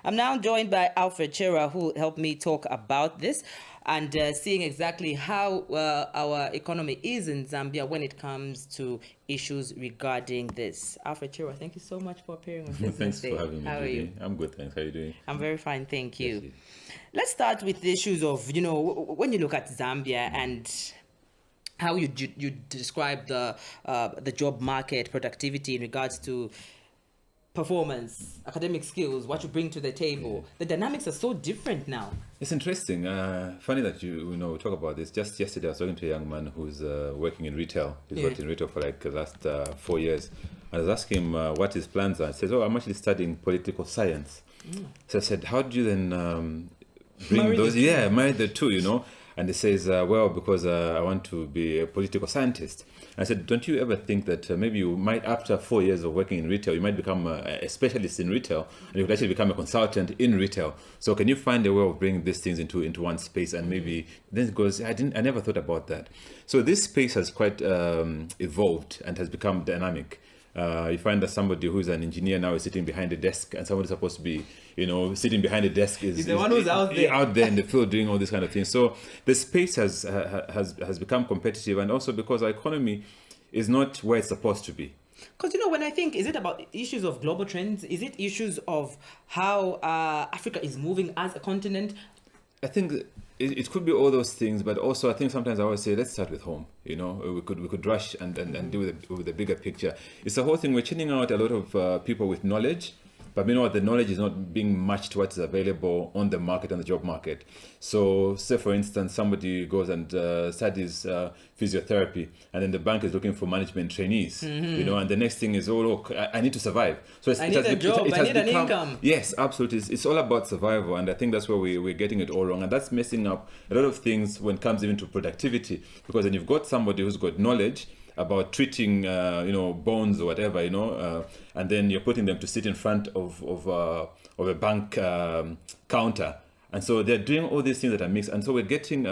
I'm now joined by Alfie who helped me talk about this and seeing exactly how our economy is in Zambia when it comes to issues regarding this. Alfie, thank you so much for appearing on this. Thanks for having me, How are you? I'm good, thanks. How are you doing? I'm very fine, thank you. Yes. Let's start with the issues of, when you look at Zambia and how you describe the job market, productivity in regards to performance, academic skills, what you bring to the table. Yeah. The dynamics are so different now. It's interesting. Funny that we talk about this. Just yesterday I was talking to a young man who's working in retail. He's worked in retail for like the last 4 years. I was asking him what his plans are. He says, I'm actually studying political science. So I said, how do you then bring marry the two, And he says, because I want to be a political scientist. I said, don't you ever think that maybe you might, after 4 years of working in retail, you might become a specialist in retail, and you could actually become a consultant in retail. So can you find a way of bringing these things into one space? And maybe then it goes, I never thought about that. So this space has quite evolved and has become dynamic. You find that somebody who's an engineer now is sitting behind a desk, and somebody supposed to be, sitting behind a desk is the one who's out there in the field doing all these kind of things. So the space has become competitive, and also because our economy is not where it's supposed to be. Because, when I think, is it about issues of global trends? Is it issues of how Africa is moving as a continent? I think it could be all those things, but also I think sometimes I always say, let's start with home. We could rush and deal with the bigger picture. It's the whole thing. We're churning out a lot of people with knowledge, but the knowledge is not being matched to what is available on the market, on the job market. So say for instance, somebody goes and studies physiotherapy, and then the bank is looking for management trainees, and the next thing is, oh look, I need to survive. So I need a job, I need an income. Yes, absolutely. It's all about survival, and I think that's where we're getting it all wrong, and that's messing up a lot of things when it comes even to productivity, because then you've got somebody who's got knowledge about treating, bones or whatever, and then you're putting them to sit in front of a bank counter. And so they're doing all these things that are mixed. And so we're getting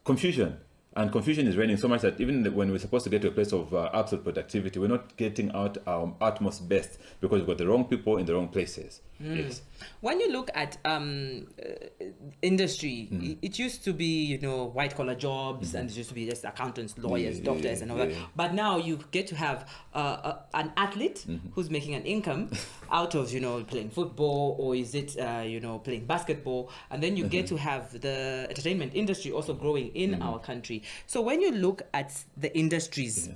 confusion. And confusion is reigning so much that even when we're supposed to get to a place of absolute productivity, we're not getting out our utmost best because we've got the wrong people in the wrong places. Yes. When you look at industry, it used to be, white collar jobs, and it used to be just accountants, lawyers, doctors, and all that. But now you get to have an athlete who's making an income out of, playing football, or is it, playing basketball, and then you get to have the entertainment industry also growing in our country. So when you look at the industries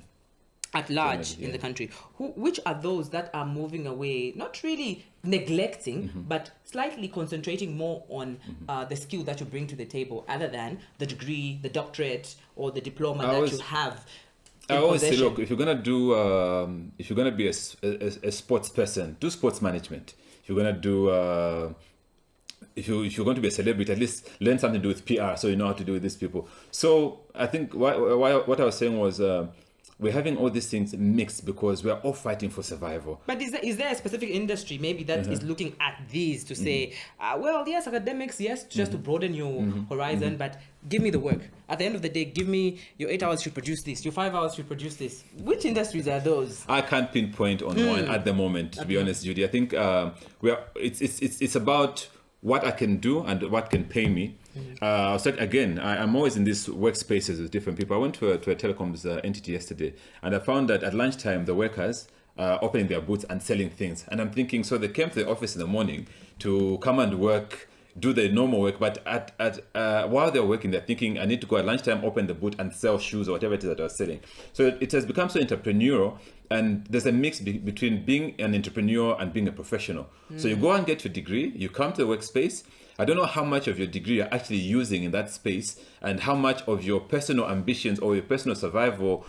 at large in the country, which are those that are moving away, not really neglecting, but slightly concentrating more on the skill that you bring to the table, other than the degree, the doctorate, or the diploma that you have? I always say, look, if you're gonna be a sports person, do sports management. If you're gonna do if you're going to be a celebrity, at least learn something to do with PR, so you know how to deal with these people. So I think what I was saying was, we're having all these things mixed because we're all fighting for survival. But is there a specific industry maybe that is looking at these to say, yes, academics, yes, just to broaden your horizon, but give me the work. At the end of the day, give me your 8 hours should produce this, your 5 hours should produce this. Which industries are those? I can't pinpoint on one at the moment, to be honest, Judy. I think it's about what I can do and what can pay me. I'll start again. I'm always in these workspaces with different people. I went to a telecoms entity yesterday, and I found that at lunchtime, the workers are opening their booths and selling things. And I'm thinking, so they came to the office in the morning to come and work, do their normal work, but while they're working, they're thinking, I need to go at lunchtime, open the booth and sell shoes or whatever it is that they're selling. So it has become so entrepreneurial, and there's a mix between being an entrepreneur and being a professional. So you go and get your degree, you come to the workspace. I don't know how much of your degree you're actually using in that space, and how much of your personal ambitions or your personal survival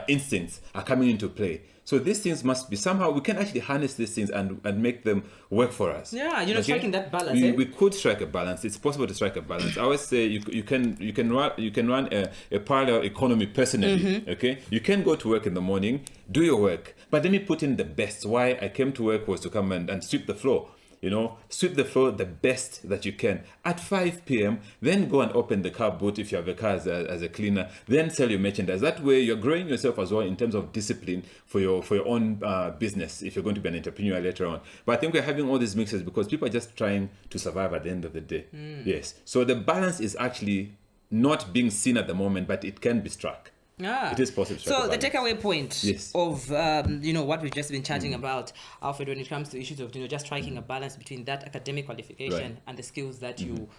instincts are coming into play. So these things must be somehow, we can actually harness these things and make them work for us. Yeah, striking that balance. We could strike a balance. It's possible to strike a balance. I always say you can run a parallel economy personally. Okay, you can go to work in the morning, do your work, but let me put in the best. Why I came to work was to come and sweep the floor. You know, sweep the floor the best that you can. At 5 p.m., then go and open the car boot if you have a car as a cleaner. Then sell your merchandise. That way, you're growing yourself as well in terms of discipline for your own business if you're going to be an entrepreneur later on. But I think we're having all these mixes because people are just trying to survive at the end of the day. Yes. So the balance is actually not being seen at the moment, but it can be struck. It is possible. So the takeaway point of what we've just been chatting about, Alfred, when it comes to issues of just striking a balance between that academic qualification and the skills that you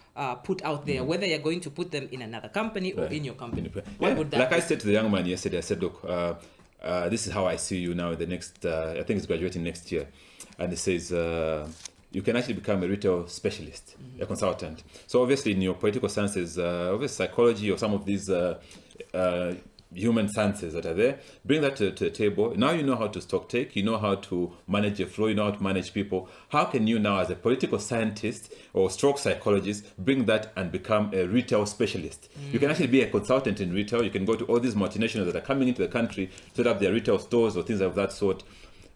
put out there, whether you're going to put them in another company or in your company. What would that be? I said to the young man yesterday, I said, look, this is how I see you now in the next, I think it's graduating next year. And he says, you can actually become a retail specialist, a consultant. So obviously in your political sciences, obviously psychology or some of these human sciences that are there, bring that to the table. Now you know how to stock take, you know how to manage your flow, you know how to manage people. How can you now, as a political scientist or stroke psychologist, bring that and become a retail specialist? You can actually be a consultant in retail. You can go to all these multinationals that are coming into the country, set up their retail stores or things of that sort.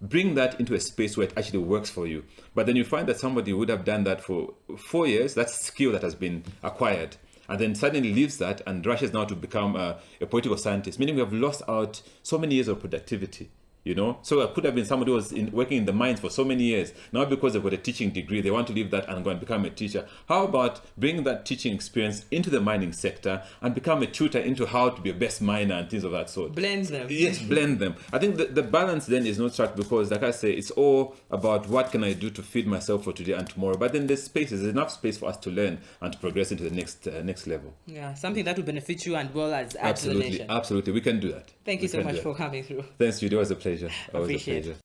Bring that into a space where it actually works for you. But then you find that somebody would have done that for 4 years. That's a skill that has been acquired. And then suddenly leaves that and rushes now to become a political scientist, meaning we have lost out so many years of productivity, you know? So it could have been somebody who was working in the mines for so many years. Now because they've got a teaching degree, they want to leave that and go and become a teacher. How about bringing that teaching experience into the mining sector and become a tutor into how to be a best miner and things of that sort? Blend them. Yes, blend them. I think the balance then is not struck because, like I say, it's all about what can I do to feed myself for today and tomorrow. But then there's enough space for us to learn and to progress into the next level. Yeah, something that will benefit you and well as absolutely, nation. Absolutely, we can do that. Thank you so much for coming through. Thanks, Judy. It was a pleasure. Appreciate it.